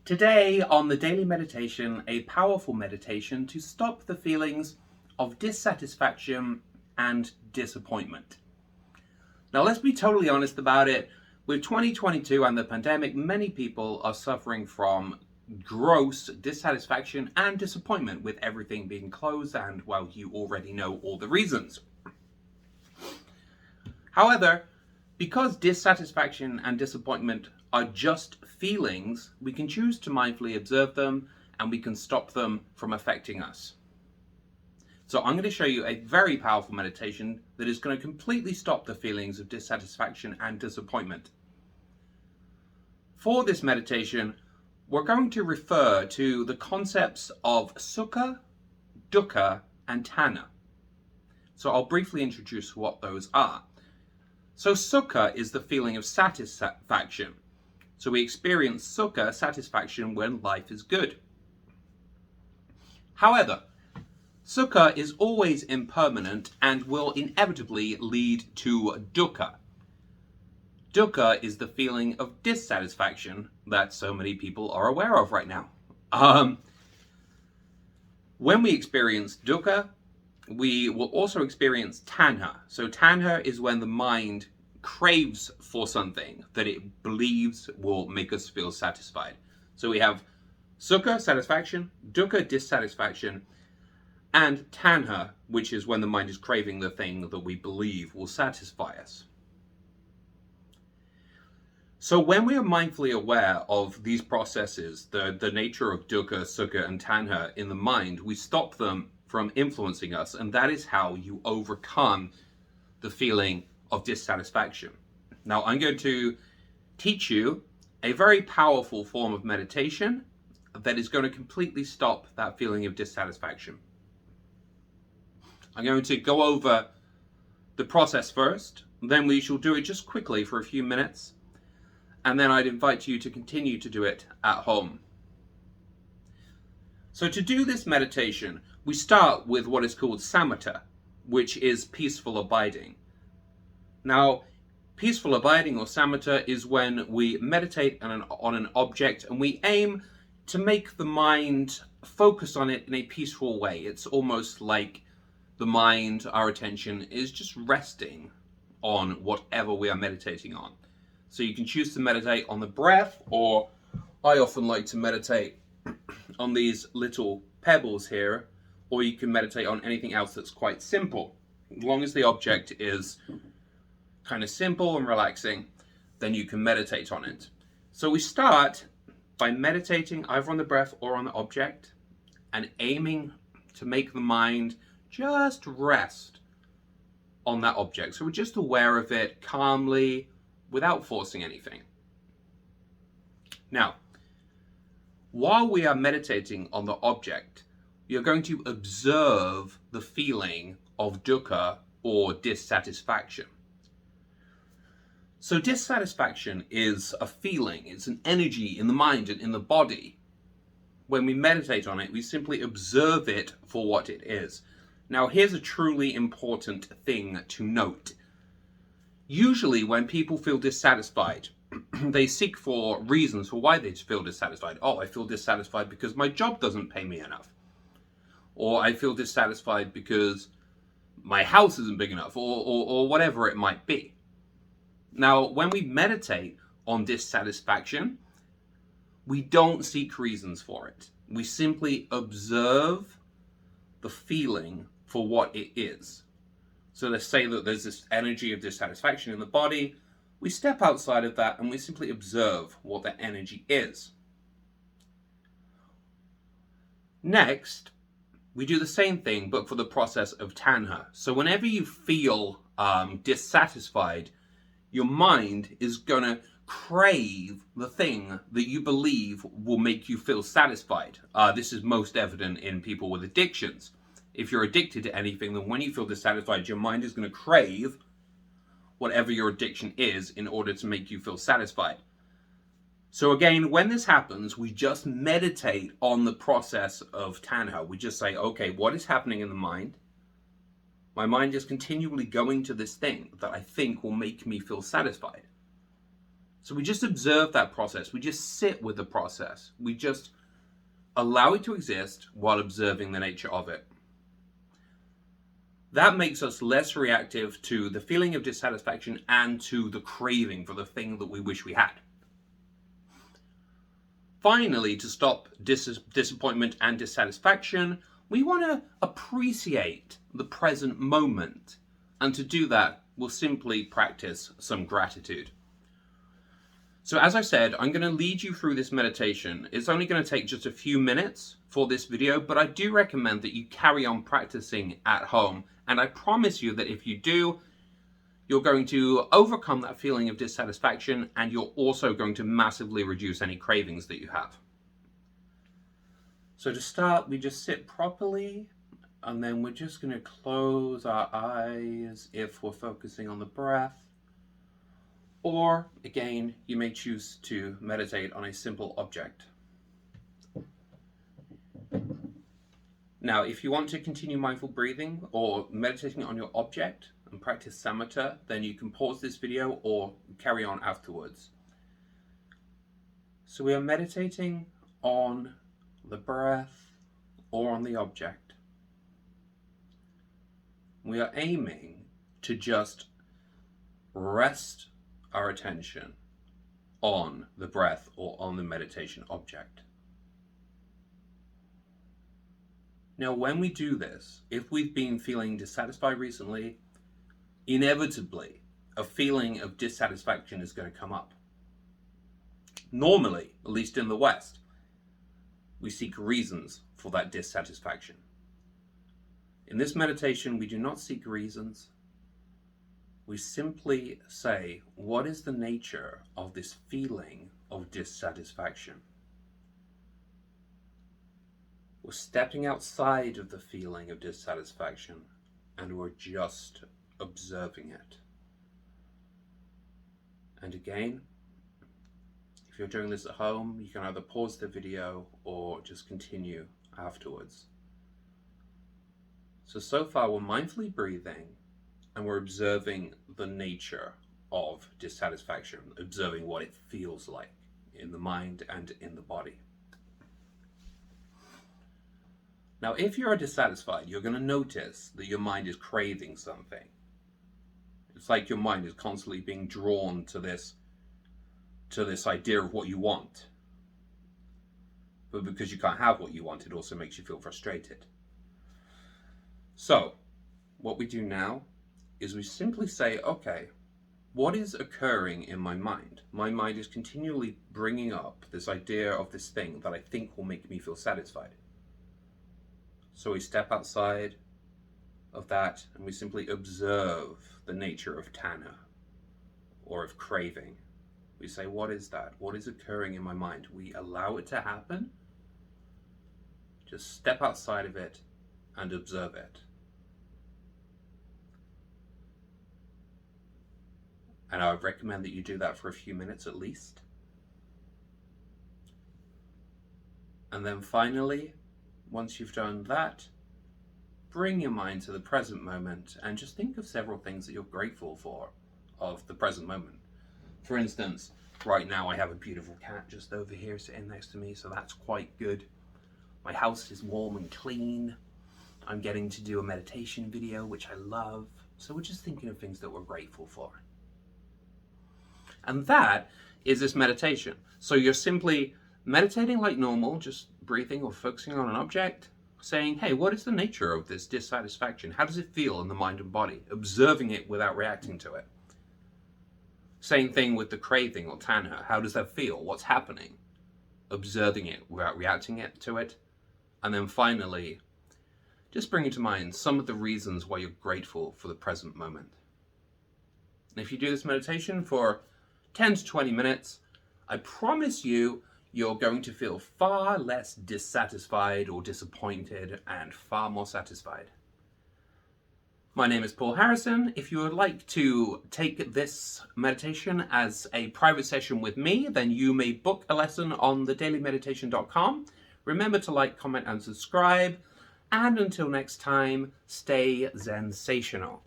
Today on the Daily Meditation, a powerful meditation to stop the feelings of dissatisfaction and disappointment. Now let's be totally honest about it. With 2022 and the pandemic, many people are suffering from gross dissatisfaction and disappointment with everything being closed, and well, you already know all the reasons. However, because dissatisfaction and disappointment are just feelings, we can choose to mindfully observe them and we can stop them from affecting us. So I'm going to show you a very powerful meditation that is going to completely stop the feelings of dissatisfaction and disappointment. For this meditation, we're going to refer to the concepts of sukha, dukkha, and tanha. So I'll briefly introduce what those are. So sukha is the feeling of satisfaction. So we experience sukha, satisfaction, when life is good. However, sukha is always impermanent and will inevitably lead to dukkha. Dukkha is the feeling of dissatisfaction that so many people are aware of right now. When we experience dukkha, we will also experience tanha. So tanha is when the mind craves for something that it believes will make us feel satisfied. So we have sukha, satisfaction, dukkha, dissatisfaction, and tanha, which is when the mind is craving the thing that we believe will satisfy us. So when we are mindfully aware of these processes, the nature of dukkha, sukha, and tanha in the mind, we stop them from influencing us, and that is how you overcome the feeling of dissatisfaction. Now I'm going to teach you a very powerful form of meditation that is going to completely stop that feeling of dissatisfaction. I'm going to go over the process first, then we shall do it just quickly for a few minutes, and then I'd invite you to continue to do it at home. So to do this meditation, we start with what is called samatha, which is peaceful abiding. Now, peaceful abiding or samatha is when we meditate on an object and we aim to make the mind focus on it in a peaceful way. It's almost like the mind, our attention, is just resting on whatever we are meditating on. So you can choose to meditate on the breath, or I often like to meditate on these little pebbles here, or you can meditate on anything else that's quite simple. As long as the object is kind of simple and relaxing, then you can meditate on it. So we start by meditating either on the breath or on the object and aiming to make the mind just rest on that object. So we're just aware of it calmly without forcing anything. Now, while we are meditating on the object, you're going to observe the feeling of dukkha or dissatisfaction. So dissatisfaction is a feeling, it's an energy in the mind and in the body. When we meditate on it, we simply observe it for what it is. Now, here's a truly important thing to note. Usually when people feel dissatisfied, they seek for reasons for why they feel dissatisfied. Oh, I feel dissatisfied because my job doesn't pay me enough. Or I feel dissatisfied because my house isn't big enough, or whatever it might be. Now, when we meditate on dissatisfaction, we don't seek reasons for it. We simply observe the feeling for what it is. So let's say that there's this energy of dissatisfaction in the body. We step outside of that and we simply observe what that energy is. Next, we do the same thing, but for the process of tanha. So whenever you feel dissatisfied, your mind is going to crave the thing that you believe will make you feel satisfied. This is most evident in people with addictions. If you're addicted to anything, then when you feel dissatisfied, your mind is going to crave whatever your addiction is in order to make you feel satisfied. So again, when this happens, we just meditate on the process of tanha. We just say, okay, what is happening in the mind? My mind is continually going to this thing that I think will make me feel satisfied. So we just observe that process. We just sit with the process. We just allow it to exist while observing the nature of it. That makes us less reactive to the feeling of dissatisfaction and to the craving for the thing that we wish we had. Finally, to stop disappointment and dissatisfaction, we want to appreciate the present moment. And to do that, we'll simply practice some gratitude. So as I said, I'm going to lead you through this meditation. It's only going to take just a few minutes for this video, but I do recommend that you carry on practicing at home. And I promise you that if you do, you're going to overcome that feeling of dissatisfaction, and you're also going to massively reduce any cravings that you have. So to start, we just sit properly, and then we're just going to close our eyes if we're focusing on the breath. Or, again, you may choose to meditate on a simple object. Now, if you want to continue mindful breathing or meditating on your object and practice samatha, then you can pause this video or carry on afterwards. So we are meditating on the breath or on the object. We are aiming to just rest our attention on the breath or on the meditation object. Now, when we do this, if we've been feeling dissatisfied recently, inevitably a feeling of dissatisfaction is going to come up. Normally, at least in the West, we seek reasons for that dissatisfaction. In this meditation, we do not seek reasons. We simply say, what is the nature of this feeling of dissatisfaction? We're stepping outside of the feeling of dissatisfaction and we're just observing it. And again, if you're doing this at home, you can either pause the video or just continue afterwards. So far we're mindfully breathing and we're observing the nature of dissatisfaction, observing what it feels like in the mind and in the body. Now, if you are dissatisfied, you're going to notice that your mind is craving something. It's like your mind is constantly being drawn to this idea of what you want. But because you can't have what you want, it also makes you feel frustrated. So, what we do now is we simply say, okay, what is occurring in my mind? My mind is continually bringing up this idea of this thing that I think will make me feel satisfied. So we step outside of that and we simply observe the nature of tanha or of craving. We say, what is that? What is occurring in my mind? We allow it to happen. Just step outside of it and observe it. And I would recommend that you do that for a few minutes at least. And then finally, once you've done that, bring your mind to the present moment and just think of several things that you're grateful for of the present moment. For instance, right now I have a beautiful cat just over here sitting next to me, so that's quite good. My house is warm and clean. I'm getting to do a meditation video, which I love. So we're just thinking of things that we're grateful for. And that is this meditation. So you're simply meditating like normal, just breathing or focusing on an object, saying, hey, what is the nature of this dissatisfaction? How does it feel in the mind and body? Observing it without reacting to it. Same thing with the craving or tanha. How does that feel? What's happening? Observing it without reacting to it. And then finally, just bringing to mind some of the reasons why you're grateful for the present moment. And if you do this meditation for 10 to 20 minutes, I promise you, you're going to feel far less dissatisfied or disappointed and far more satisfied. My name is Paul Harrison. If you would like to take this meditation as a private session with me, then you may book a lesson on thedailymeditation.com. Remember to like, comment, and subscribe. And until next time, stay sensational.